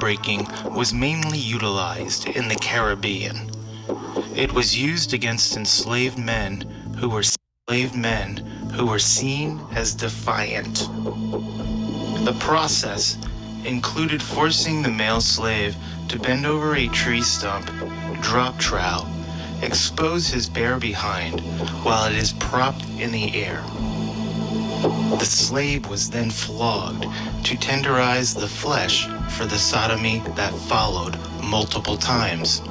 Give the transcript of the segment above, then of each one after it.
buck-breaking was mainly utilized in the Caribbean. It was used against enslaved men who were seen as defiant. The process included forcing the male slave to bend over a tree stump, drop trowel, expose his bare behind while it is propped in the air. The slave was then flogged to tenderize the flesh for the sodomy that followed multiple times.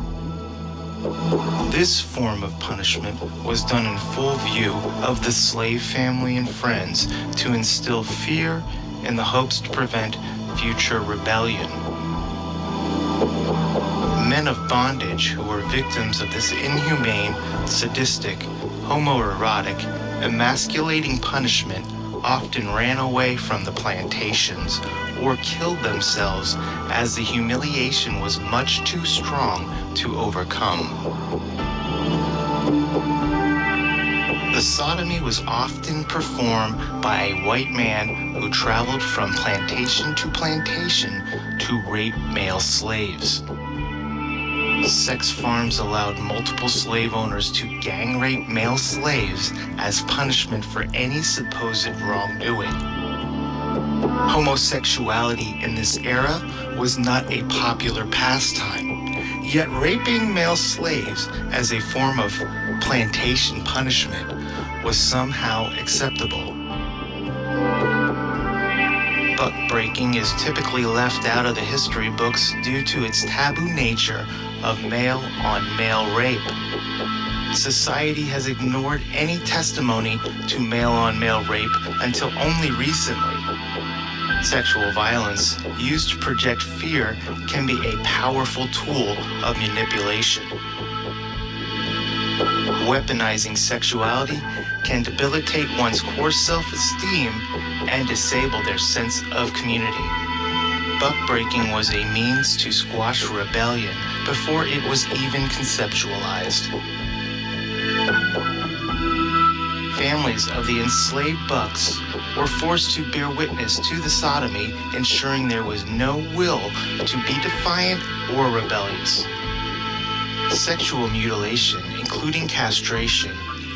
This form of punishment was done in full view of the slave family and friends to instill fear in the hopes to prevent future rebellion. Men of bondage who were victims of this inhumane, sadistic, homoerotic, emasculating punishment often ran away from the plantations or killed themselves as the humiliation was much too strong to overcome. The sodomy was often performed by a white man who traveled from plantation to rape male slaves. Sex farms allowed multiple slave owners to gang rape male slaves as punishment for any supposed wrongdoing. Homosexuality in this era was not a popular pastime, yet raping male slaves as a form of plantation punishment was somehow acceptable. Buck-breaking is typically left out of the history books due to its taboo nature of male-on-male rape. Society has ignored any testimony to male-on-male rape until only recently. Sexual violence used to project fear can be a powerful tool of manipulation. Weaponizing sexuality can debilitate one's core self-esteem and disable their sense of community. Buck-breaking was a means to squash rebellion before it was even conceptualized. Families of the enslaved bucks were forced to bear witness to the sodomy, ensuring there was no will to be defiant or rebellious. Sexual mutilation, including castration,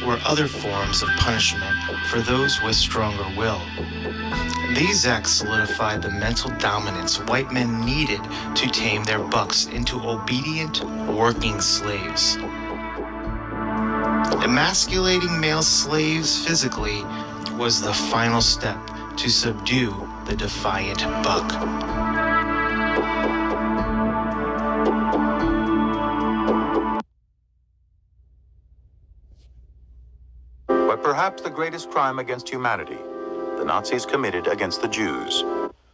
were other forms of punishment for those with stronger will. These acts solidified the mental dominance white men needed to tame their bucks into obedient, working slaves. Emasculating male slaves physically was the final step to subdue the defiant buck. But perhaps the greatest crime against humanity, the Nazis committed against the Jews.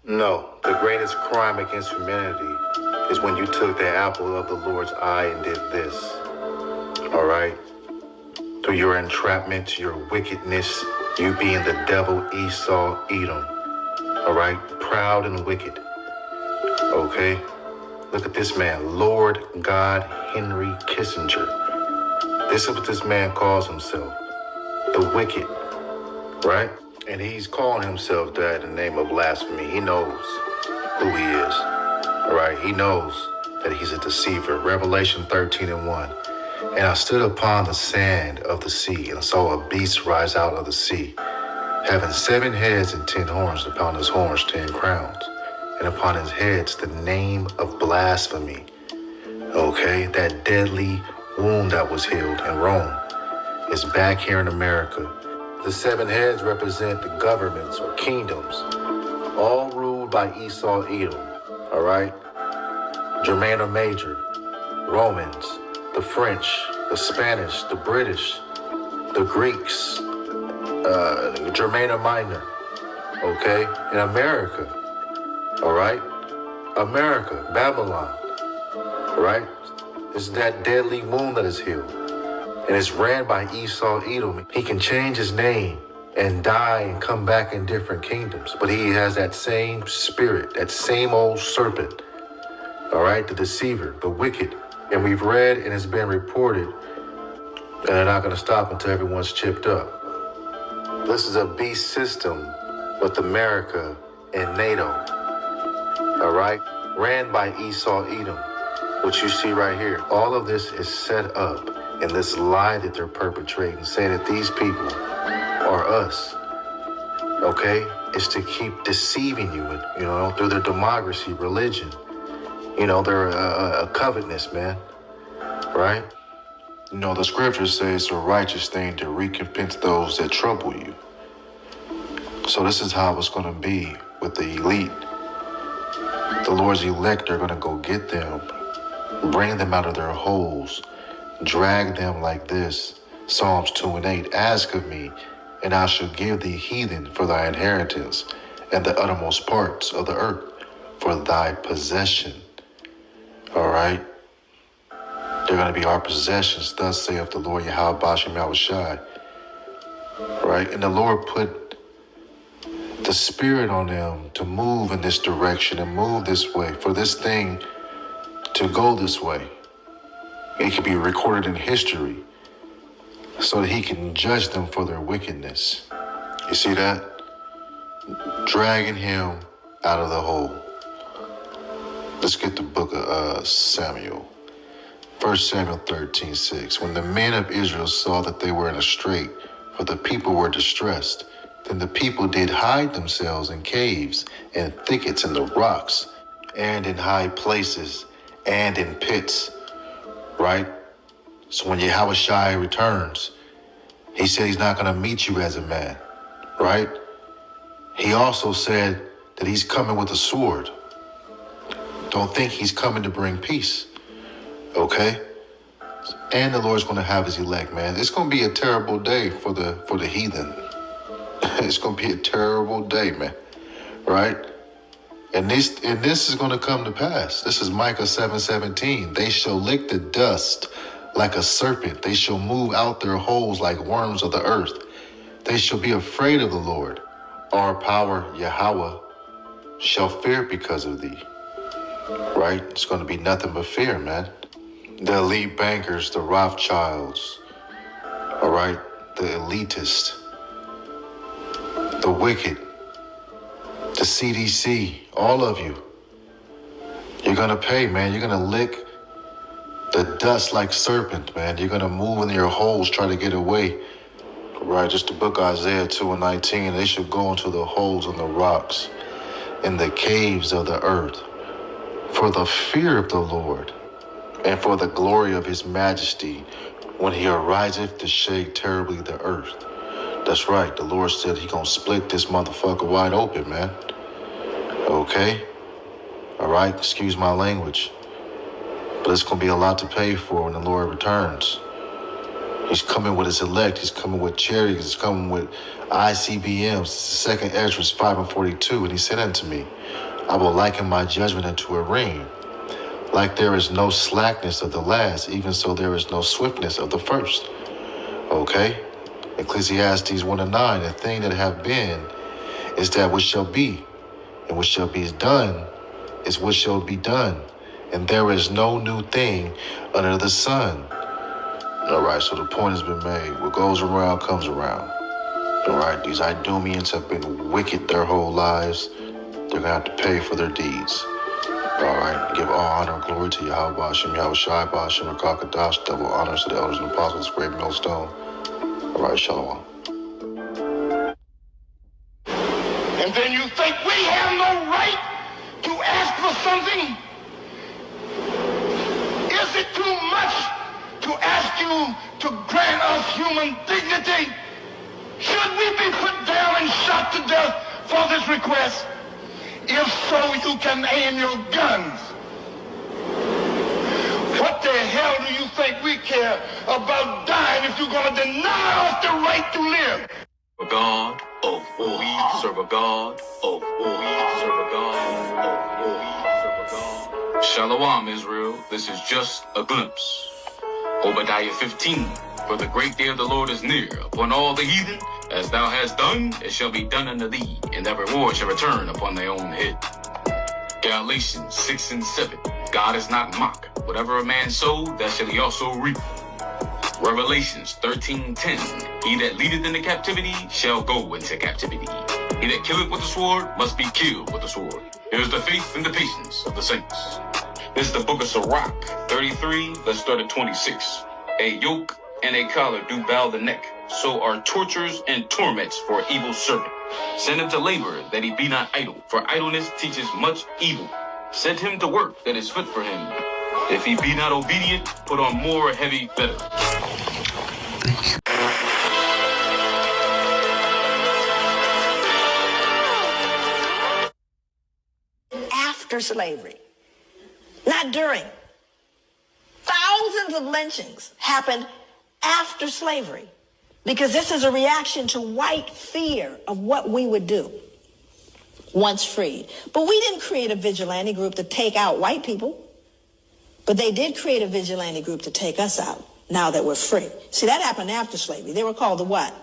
No, the greatest crime against humanity is when you took the apple of the Lord's eye and did this. All right? Through your entrapment, your wickedness, you being the devil, Esau, Edom. All right? Proud and wicked. Okay? Look at this man, Lord God Henry Kissinger. This is what this man calls himself. The wicked, right? And he's calling himself that in the name of blasphemy. He knows who he is, all right? He knows that he's a deceiver. Revelation 13:1. And I stood upon the sand of the sea, and I saw a beast rise out of the sea, having 7 heads and 10 horns, upon his horns 10 crowns, and upon his heads the name of blasphemy. Okay, that deadly wound that was healed in Rome is back here in America. The 7 heads represent the governments or kingdoms, all ruled by Esau, Edom, all right? Germano Major, Romans, the French, the Spanish, the British, the Greeks, Germano Minor, okay? In America, all right? America, Babylon, all right? It's that deadly wound that is healed. And it's ran by Esau, Edom. He can change his name and die and come back in different kingdoms. But he has that same spirit, that same old serpent, all right? The deceiver, the wicked. And we've read and it's been reported, and they're not going to stop until everyone's chipped up. This is a beast system with America and NATO, all right? ran by Esau Edom, what you see right here. All of this is set up in this lie that they're perpetrating, saying that these people are us. Okay? It's to keep deceiving you, through their democracy, religion. They're a covetousness, man. Right? The scriptures say it's a righteous thing to recompense those that trouble you. So this is how it's going to be with the elite. The Lord's elect are going to go get them, bring them out of their holes, drag them like this. Psalms 2:8, ask of me, and I shall give thee heathen for thy inheritance, and the uttermost parts of the earth for thy possession. All right? They're going to be our possessions, thus saith the Lord Yahweh Bashem Yahushai. Right? And the Lord put the spirit on them to move in this direction and move this way, for this thing to go this way. It can be recorded in history so that he can judge them for their wickedness. You see that? Dragging him out of the hole. Let's get the book of Samuel. 1 Samuel 13:6. When the men of Israel saw that they were in a strait, for the people were distressed, then the people did hide themselves in caves and thickets in the rocks and in high places and in pits. Right? So when Yahushua returns, he said he's not going to meet you as a man. Right? He also said that he's coming with a sword. Don't think he's coming to bring peace. Okay? And the Lord's going to have his elect, man. It's going to be a terrible day for the heathen. It's going to be a terrible day, man. Right? And this is going to come to pass. This is Micah 7:17. They shall lick the dust like a serpent. They shall move out their holes like worms of the earth. They shall be afraid of the Lord. Our power, Yahweh, shall fear because of thee. Right? It's going to be nothing but fear, man. The elite bankers, the Rothschilds, all right? The elitists, the wicked, the CDC, all of you. You're going to pay, man. You're going to lick the dust like serpent, man. You're going to move in your holes, try to get away. Right, just the book Isaiah 2:19. They should go into the holes in the rocks, in the caves of the earth, for the fear of the Lord, and for the glory of his majesty, when he ariseth to shake terribly the earth. That's right, the Lord said he gonna split this motherfucker wide open, man. Okay? All right, excuse my language. But it's gonna be a lot to pay for when the Lord returns. He's coming with his elect. He's coming with chariots. He's coming with ICBMs. 2 Ezra 5:42. And he said unto me, I will liken my judgment unto a ring. Like there is no slackness of the last, even so there is no swiftness of the first. Okay? Ecclesiastes 1:9. The thing that have been is that which shall be, and what shall be done is what shall be done. And there is no new thing under the sun. All right, so the point has been made. What goes around comes around. All right, these Idumeans have been wicked their whole lives. They're going to have to pay for their deeds. All right, give all honor and glory to Yahweh Bashem, Yahushai Bashem, Rakakadash, double honors to the elders and apostles, great millstone. All right, shalom. And then you think we have no right to ask for something? Is it too much to ask you to grant us human dignity? Should we be put down and shot to death for this request? If so, you can aim your guns. What the hell do you think we care about dying if you're going to deny us the right to live? A God of all. We serve a God of all. We serve a God of all. We serve a God. Shalom, Israel. This is just a glimpse. Obadiah 15. For the great day of the Lord is near upon all the heathen. As thou hast done, it shall be done unto thee, and thy reward shall return upon thy own head. Galatians 6:7. God is not mocked. Whatever a man sow, that shall he also reap. Revelations 13:10. He that leadeth into captivity shall go into captivity. He that killeth with the sword must be killed with the sword. Here's the faith and the patience of the saints. This is the book of Sirach 33. Let's start at 26. A yoke and a collar do bow the neck. So are tortures and torments for an evil servant. Send him to labor, that he be not idle, for idleness teaches much evil. Send him to work that is fit for him. If he be not obedient, put on more heavy fetters. After slavery, not during. Thousands of lynchings happened after slavery because this is a reaction to white fear of what we would do once freed. But we didn't create a vigilante group to take out white people, but they did create a vigilante group to take us out now that we're free. See, that happened after slavery. They were called the what?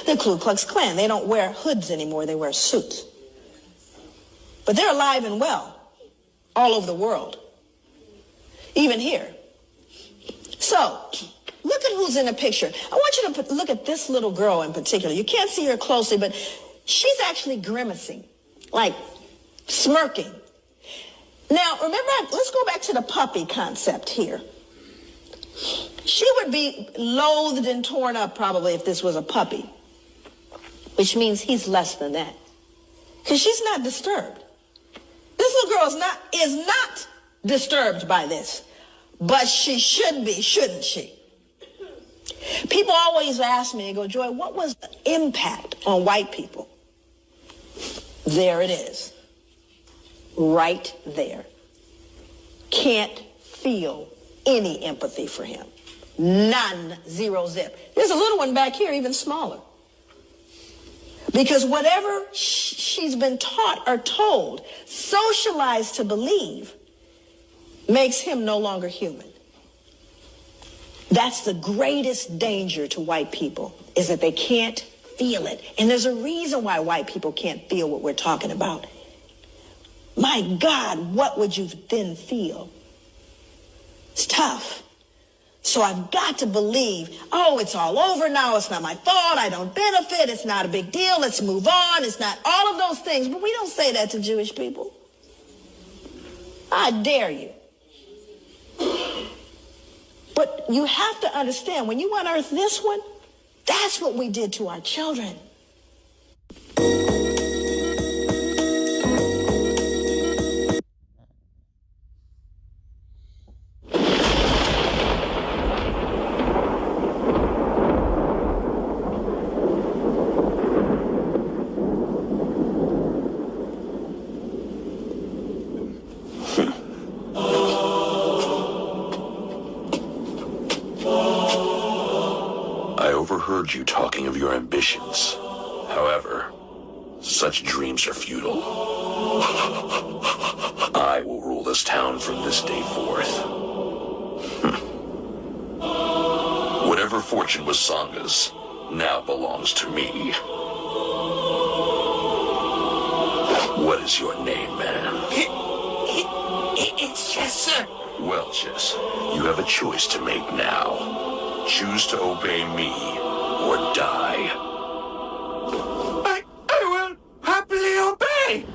The Ku Klux Klan. They don't wear hoods anymore. They wear suits. But they're alive and well all over the world, even here. So, look at who's in the picture. I want you to look at this little girl in particular. You can't see her closely, but she's actually grimacing, like smirking. Now, remember, let's go back to the puppy concept here. She would be loathed and torn up probably if this was a puppy, which means he's less than that, because she's not disturbed. This little girl is not disturbed by this, but she should be, shouldn't she? People always ask me, they go, Joy, what was the impact on white people? There it is, right there. Can't feel any empathy for him. None, zero, zip. There's a little one back here, even smaller. Because whatever she's been taught or told, socialized to believe, makes him no longer human. That's the greatest danger to white people, is that they can't feel it. And there's a reason why white people can't feel what we're talking about. My God, what would you then feel? It's tough. So I've got to believe, oh, it's all over now. It's not my fault. I don't benefit. It's not a big deal. Let's move on. It's not all of those things. But we don't say that to Jewish people. I dare you. But you have to understand, when you unearth this one, that's what we did to our children. You talking of your ambitions. However, such dreams are futile. I will rule this town from this day forth. Whatever fortune was Sanga's now belongs to me. What is your name, man? It's Chess, sir. Well, Chess, you have a choice to make now. Choose to obey me or die. I will happily obey.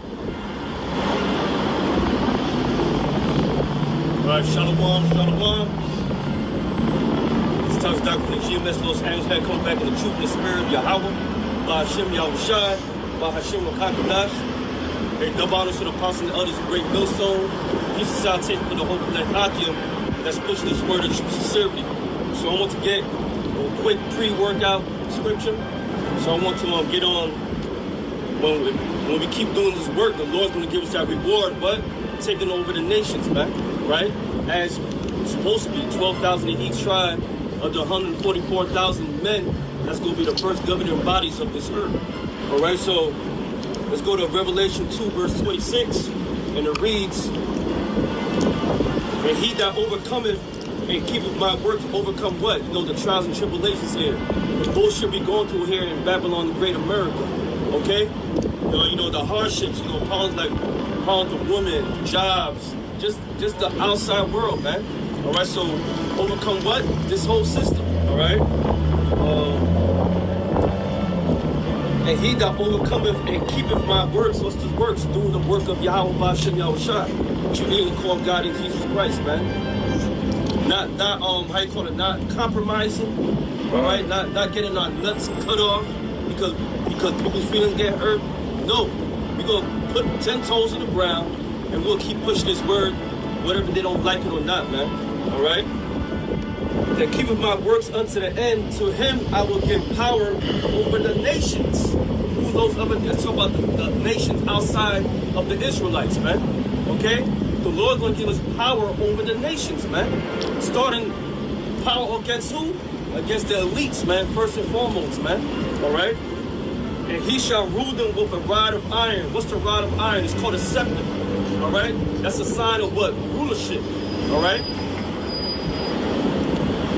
Alright, Shalom. This time's Dr. from the GMS Los Angeles had come back in the truth and the spirit of Yahweh, by Hashem Yahushai, by Hashem Wakakadash. Hey, double honors to the apostles and the others of Great Millstone. Peace and salutation for the whole Black Akim that's pushing this word of true sincerity. So I want to get a quick pre-workout scripture. So I want to get on, when we keep doing this work, the Lord's going to give us that reward, but taking over the nations, man, right? As supposed to be 12,000 in each tribe of the 144,000 men, that's going to be the first governing bodies of this earth. All right, so let's go to Revelation 2, verse 26, and it reads, and he that overcometh and keepeth my work to overcome what? You know, the trials and tribulations here. The bullshit we going through here in Babylon, the Great America. Okay? You know, the hardships, problems like problems with women, jobs, just the outside world, man. All right, so overcome what? This whole system, all right? And he that overcometh and keepeth my works, what's his works? Doing the work of Yahweh Ba'Shem Yahushua. Which you really call God in Jesus Christ, man. Not how you call it, not compromising, all right? Not getting our nuts cut off because people's feelings get hurt. No, we're gonna put 10 toes in the ground and we'll keep pushing this word, whether they don't like it or not, man. All right? That keepeth my works unto the end, to him I will give power over the nations. Who those other? Let's talk about the nations outside of the Israelites, man. Okay? The Lord's gonna give us power over the nations, man. Starting power against who? Against the elites, man, first and foremost, man. All right? And he shall rule them with a rod of iron. What's the rod of iron? It's called a scepter. All right? That's a sign of what? Rulership. All right?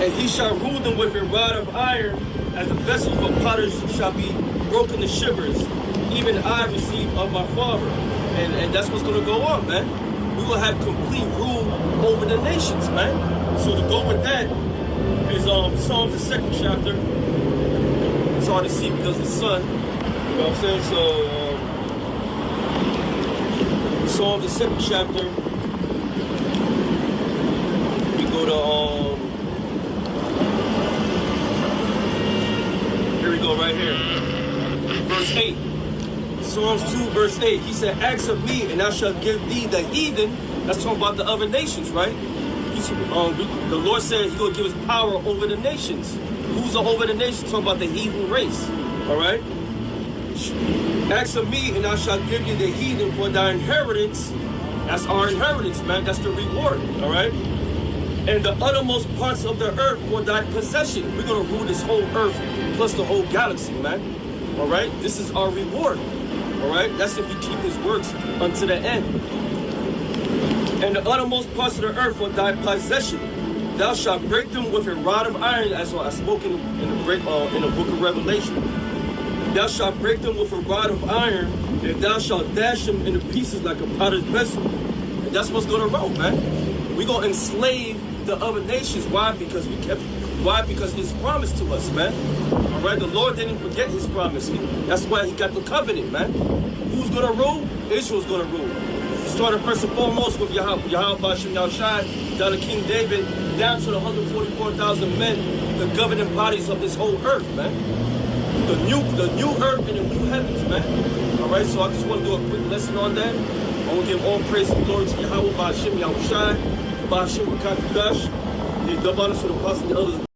And he shall rule them with a rod of iron, as the vessels of potters shall be broken to shivers. Even I receive of my Father. And that's what's going to go on, man. We will have complete rule over the nations, man. So to go with that is Psalms, the 2nd chapter. It's hard to see because of the sun. You know what I'm saying? So Psalms, the 2nd chapter. We go to here we go right here. Verse 8. Psalms 2, verse 8. He said, ask of me, and I shall give thee the heathen. That's talking about the other nations, right? The Lord said He's going to give us power over the nations. Who's over the nations? Talking about the heathen race. All right? Ask of me, and I shall give you the heathen for thy inheritance. That's our inheritance, man. That's the reward. All right? And the uttermost parts of the earth for thy possession. We're going to rule this whole earth plus the whole galaxy, man. All right? This is our reward. All right? That's if we keep His works unto the end. And the uttermost parts of the earth for thy possession. Thou shalt break them with a rod of iron, as I spoke in the book of Revelation. Thou shalt break them with a rod of iron, and thou shalt dash them into pieces like a potter's vessel. And that's what's going to roll, man. We're going to enslave the other nations. Why? Because Because it's promised to us, man. All right? The Lord didn't forget His promise. That's why He got the covenant, man. Who's going to rule? Israel's going to rule. Starting first and foremost with Yahweh Ba'Shem Yahushua, down to King David, down to the 144,000 men, the governing bodies of this whole earth, man. The new earth and the new heavens, man. All right, so I just want to do a quick lesson on that. I want to give all praise and glory to Yahweh Ba'Shem Yahushua, Ba'Shem Rakakadash, the double honors to the apostles and the elders.